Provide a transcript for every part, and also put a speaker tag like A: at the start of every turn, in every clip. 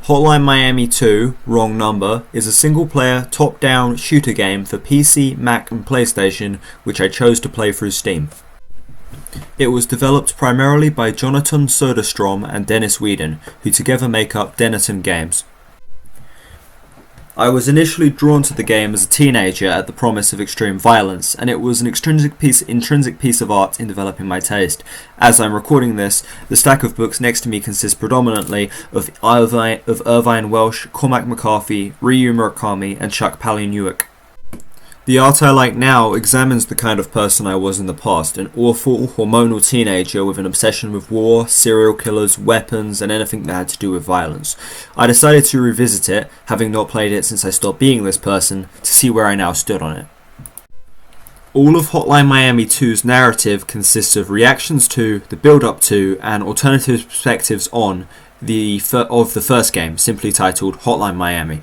A: Hotline Miami 2, Wrong Number, is a single-player, top-down shooter game for PC, Mac and PlayStation which I chose to play through Steam. It was developed primarily by Jonathan Soderstrom and Dennis Whedon, who together make up Dennaton Games. I was initially drawn to the game as a teenager at the promise of extreme violence, and it was an intrinsic piece of art in developing my taste. As I'm recording this, the stack of books next to me consists predominantly of Irvine Welsh, Cormac McCarthy, Ryu Murakami, and Chuck Palahniuk. The art I like now examines the kind of person I was in the past, an awful, hormonal teenager with an obsession with war, serial killers, weapons, and anything that had to do with violence. I decided to revisit it, having not played it since I stopped being this person, to see where I now stood on it. All of Hotline Miami 2's narrative consists of reactions to, the build-up to, and alternative perspectives on the first game, simply titled Hotline Miami.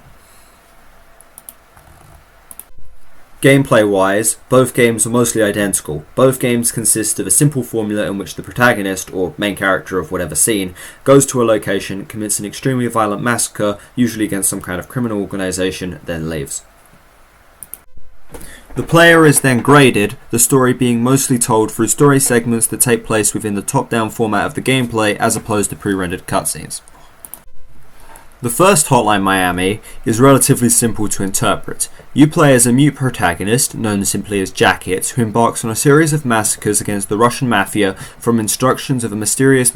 A: Gameplay-wise, both games are mostly identical. Both games consist of a simple formula in which the protagonist, or main character of whatever scene, goes to a location, commits an extremely violent massacre, usually against some kind of criminal organisation, then leaves. The player is then graded, the story being mostly told through story segments that take place within the top-down format of the gameplay as opposed to pre-rendered cutscenes. The first Hotline Miami is relatively simple to interpret. You play as a mute protagonist, known simply as Jacket, who embarks on a series of massacres against the Russian mafia from instructions of mysterious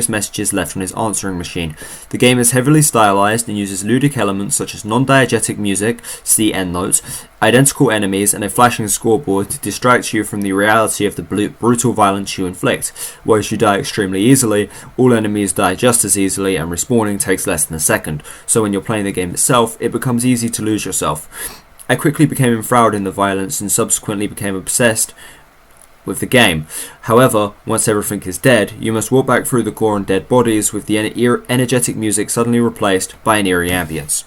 A: messages left on his answering machine. The game is heavily stylized and uses ludic elements such as non-diegetic music, see endnotes, identical enemies, and a flashing scoreboard to distract you from the reality of the brutal violence you inflict. Whereas you die extremely easily, all enemies die just as easily, and respawning takes less than a second, so when you're playing the game itself, it becomes easy to lose yourself. I quickly became embroiled in the violence and subsequently became obsessed with the game. However, once everything is dead, you must walk back through the gore and dead bodies with the energetic music suddenly replaced by an eerie ambience.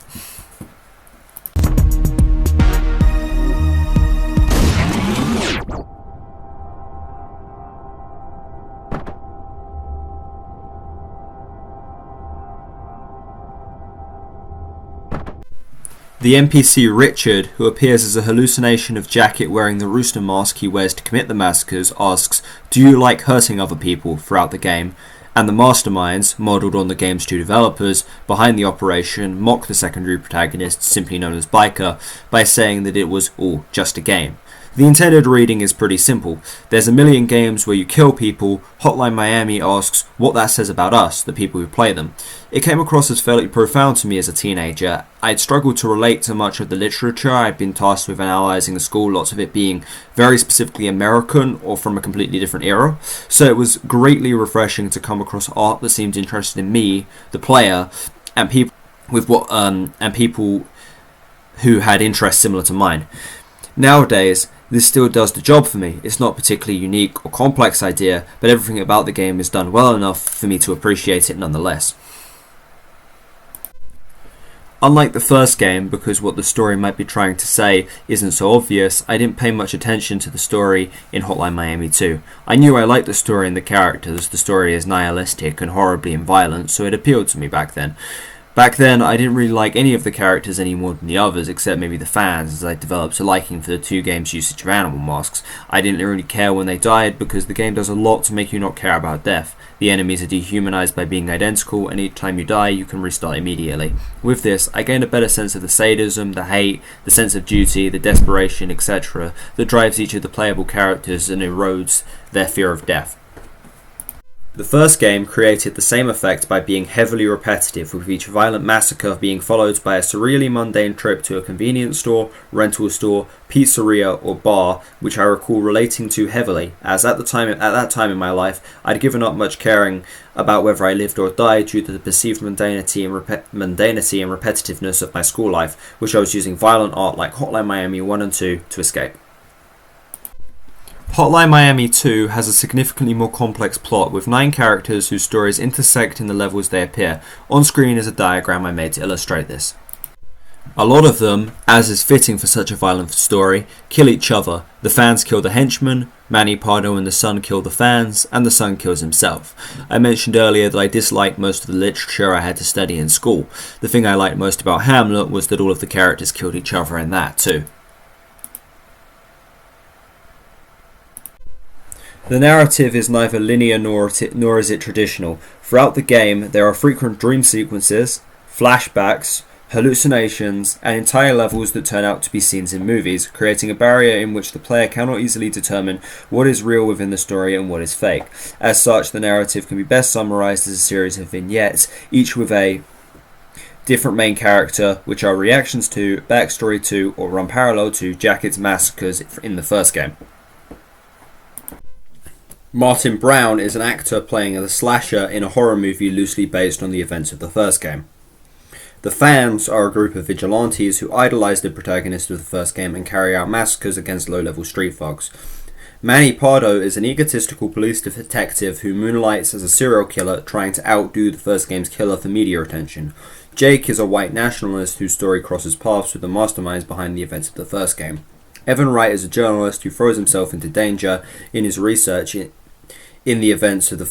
A: The NPC Richard, who appears as a hallucination of Jacket wearing the rooster mask he wears to commit the massacres, asks, "Do you like hurting other people?" throughout the game, and the masterminds, modelled on the game's two developers, behind the operation mock the secondary protagonist, simply known as Biker, by saying that it was all just a game. The intended reading is pretty simple. There's a million games where you kill people. Hotline Miami asks what that says about us, the people who play them. It came across as fairly profound to me as a teenager. I'd struggled to relate to much of the literature I'd been tasked with analysing in school, lots of it being very specifically American or from a completely different era. So it was greatly refreshing to come across art that seemed interested in me, the player, and people who had interests similar to mine. Nowadays, this still does the job for me. It's not a particularly unique or complex idea, but everything about the game is done well enough for me to appreciate it nonetheless. Unlike the first game, because what the story might be trying to say isn't so obvious, I didn't pay much attention to the story in Hotline Miami 2. I knew I liked the story and the characters. The story is nihilistic and horribly violent, so it appealed to me back then. Back then, I didn't really like any of the characters any more than the others, except maybe the fans, as I developed a liking for the two games' usage of animal masks. I didn't really care when they died, because the game does a lot to make you not care about death. The enemies are dehumanized by being identical, and each time you die, you can restart immediately. With this, I gained a better sense of the sadism, the hate, the sense of duty, the desperation, etc. that drives each of the playable characters and erodes their fear of death. The first game created the same effect by being heavily repetitive, with each violent massacre being followed by a surreally mundane trip to a convenience store, rental store, pizzeria or bar, which I recall relating to heavily, as at that time in my life I'd given up much caring about whether I lived or died due to the perceived mundanity and repetitiveness of my school life, which I was using violent art like Hotline Miami 1 and 2 to escape. Hotline Miami 2 has a significantly more complex plot, with 9 characters whose stories intersect in the levels they appear. On screen is a diagram I made to illustrate this. A lot of them, as is fitting for such a violent story, kill each other. The fans kill the henchmen, Manny Pardo and the son kill the fans, and the son kills himself. I mentioned earlier that I disliked most of the literature I had to study in school. The thing I liked most about Hamlet was that all of the characters killed each other in that too. The narrative is neither linear nor is it traditional. Throughout the game, there are frequent dream sequences, flashbacks, hallucinations, and entire levels that turn out to be scenes in movies, creating a barrier in which the player cannot easily determine what is real within the story and what is fake. As such, the narrative can be best summarized as a series of vignettes, each with a different main character, which are reactions to, backstory to, or run parallel to Jacket's massacres in the first game. Martin Brown is an actor playing a slasher in a horror movie loosely based on the events of the first game. The fans are a group of vigilantes who idolize the protagonist of the first game and carry out massacres against low-level street thugs. Manny Pardo is an egotistical police detective who moonlights as a serial killer trying to outdo the first game's killer for media attention. Jake is a white nationalist whose story crosses paths with the masterminds behind the events of the first game. Evan Wright is a journalist who throws himself into danger in his research into the events of the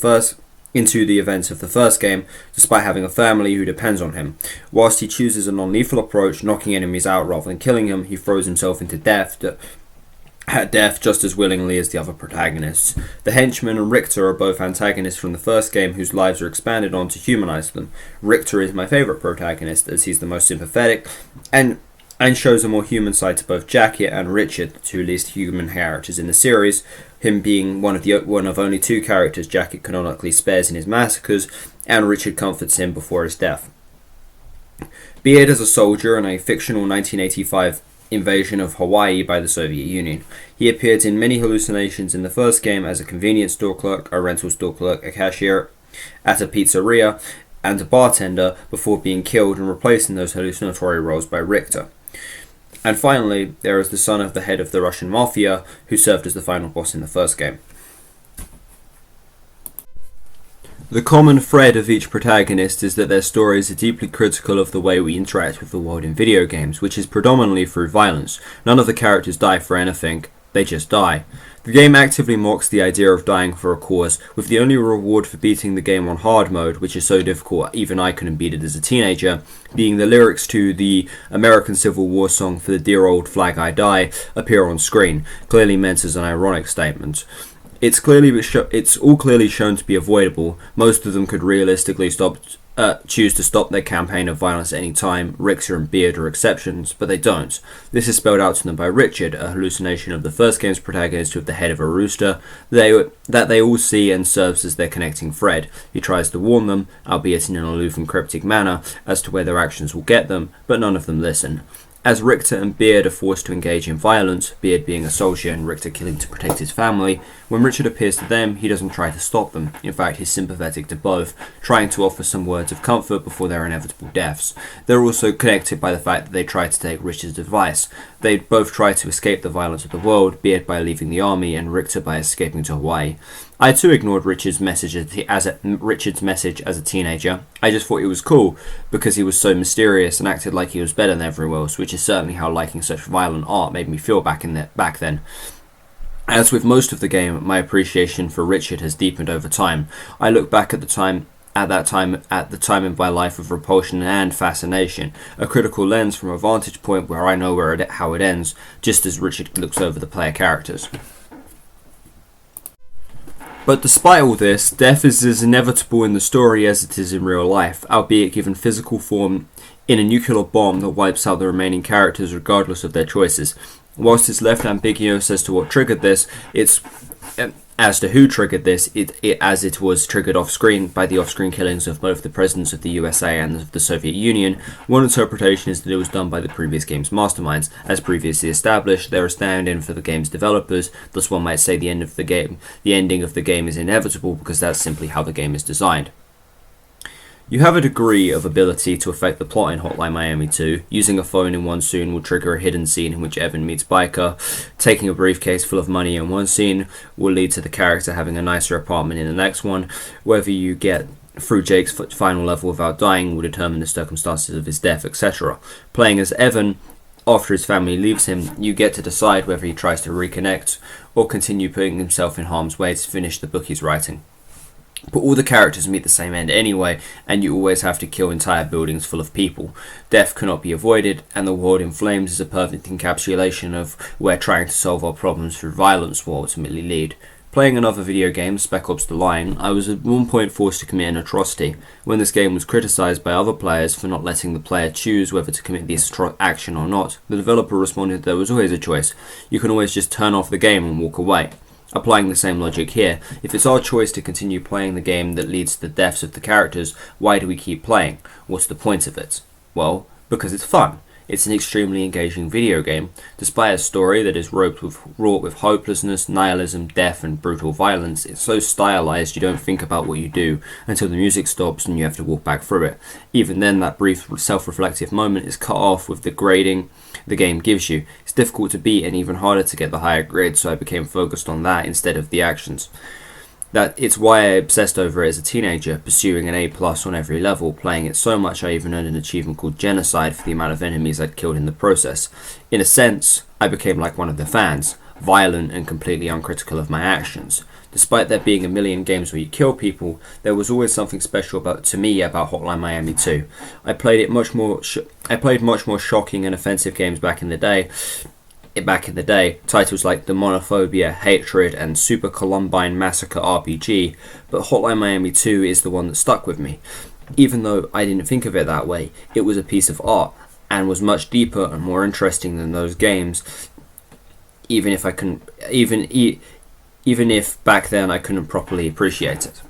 A: first game, despite having a family who depends on him. Whilst he chooses a non-lethal approach, knocking enemies out rather than killing them, he throws himself into death just as willingly as the other protagonists. The henchman and Richter are both antagonists from the first game whose lives are expanded on to humanize them. Richter is my favourite protagonist as he's the most sympathetic and shows a more human side to both Jacket and Richard, the two least human characters in the series, him being one of only two characters Jacket canonically spares in his massacres, and Richard comforts him before his death. Beard is a soldier in a fictional 1985 invasion of Hawaii by the Soviet Union. He appeared in many hallucinations in the first game as a convenience store clerk, a rental store clerk, a cashier at a pizzeria, and a bartender before being killed and replacing those hallucinatory roles by Richter. And finally, there is the son of the head of the Russian mafia, who served as the final boss in the first game. The common thread of each protagonist is that their stories are deeply critical of the way we interact with the world in video games, which is predominantly through violence. None of the characters die for anything, they just die. The game actively mocks the idea of dying for a cause, with the only reward for beating the game on hard mode, which is so difficult even I couldn't beat it as a teenager, being the lyrics to the American Civil War song For the Dear Old Flag I Die appear on screen, clearly meant as an ironic statement. It's all clearly shown to be avoidable. Most of them could realistically choose to stop their campaign of violence at any time. Richter and Beard are exceptions, but they don't. This is spelled out to them by Richard, a hallucination of the first game's protagonist with the head of a rooster, that they all see and serves as their connecting thread. He tries to warn them, albeit in an aloof and cryptic manner, as to where their actions will get them, but none of them listen. As Richter and Beard are forced to engage in violence, Beard being a soldier and Richter killing to protect his family, when Richard appears to them, he doesn't try to stop them. In fact, he's sympathetic to both, trying to offer some words of comfort before their inevitable deaths. They're also connected by the fact that they try to take Richard's advice. They both try to escape the violence of the world, Beard by leaving the army and Richter by escaping to Hawaii. I too ignored Richard's message as a teenager. I just thought it was cool because he was so mysterious and acted like he was better than everyone else, which is certainly how liking such violent art made me feel back then. As with most of the game, my appreciation for Richard has deepened over time. I look back at the time in my life of repulsion and fascination, a critical lens from a vantage point where I know how it ends, just as Richard looks over the player characters. But despite all this, death is as inevitable in the story as it is in real life, albeit given physical form in a nuclear bomb that wipes out the remaining characters regardless of their choices. Whilst it's left ambiguous as to what triggered this, as to who triggered this, as it was triggered off-screen by the off-screen killings of both the presidents of the USA and of the Soviet Union, one interpretation is that it was done by the previous game's masterminds. As previously established, they're a stand-in for the game's developers, thus one might say the ending of the game is inevitable because that's simply how the game is designed. You have a degree of ability to affect the plot in Hotline Miami 2. Using a phone in one scene will trigger a hidden scene in which Evan meets Biker. Taking a briefcase full of money in one scene will lead to the character having a nicer apartment in the next one. Whether you get through Jake's final level without dying will determine the circumstances of his death, etc. Playing as Evan, after his family leaves him, you get to decide whether he tries to reconnect or continue putting himself in harm's way to finish the book he's writing. But all the characters meet the same end anyway, and you always have to kill entire buildings full of people. Death cannot be avoided, and the world in flames is a perfect encapsulation of where trying to solve our problems through violence will ultimately lead. Playing another video game, Spec Ops The Line, I was at one point forced to commit an atrocity. When this game was criticised by other players for not letting the player choose whether to commit this action or not, the developer responded there was always a choice. You can always just turn off the game and walk away. Applying the same logic here, if it's our choice to continue playing the game that leads to the deaths of the characters, why do we keep playing? What's the point of it? Well, because it's fun. It's an extremely engaging video game. Despite a story that is wrought with hopelessness, nihilism, death, and brutal violence, it's so stylized you don't think about what you do until the music stops and you have to walk back through it. Even then, that brief self-reflective moment is cut off with the grading the game gives you. It's difficult to beat and even harder to get the higher grade, so I became focused on that instead of the actions. It's why I obsessed over it as a teenager, pursuing an A+ on every level, playing it so much I even earned an achievement called Genocide for the amount of enemies I'd killed in the process. In a sense, I became like one of the fans, violent and completely uncritical of my actions. Despite there being a million games where you kill people, there was always something special to me about Hotline Miami 2. I played much more shocking and offensive games back in the day, titles like the Monophobia, Hatred, and Super Columbine Massacre RPG, but Hotline Miami 2 is the one that stuck with me. Even though I didn't think of it that way, it was a piece of art, and was much deeper and more interesting than those games, even if back then I couldn't properly appreciate it.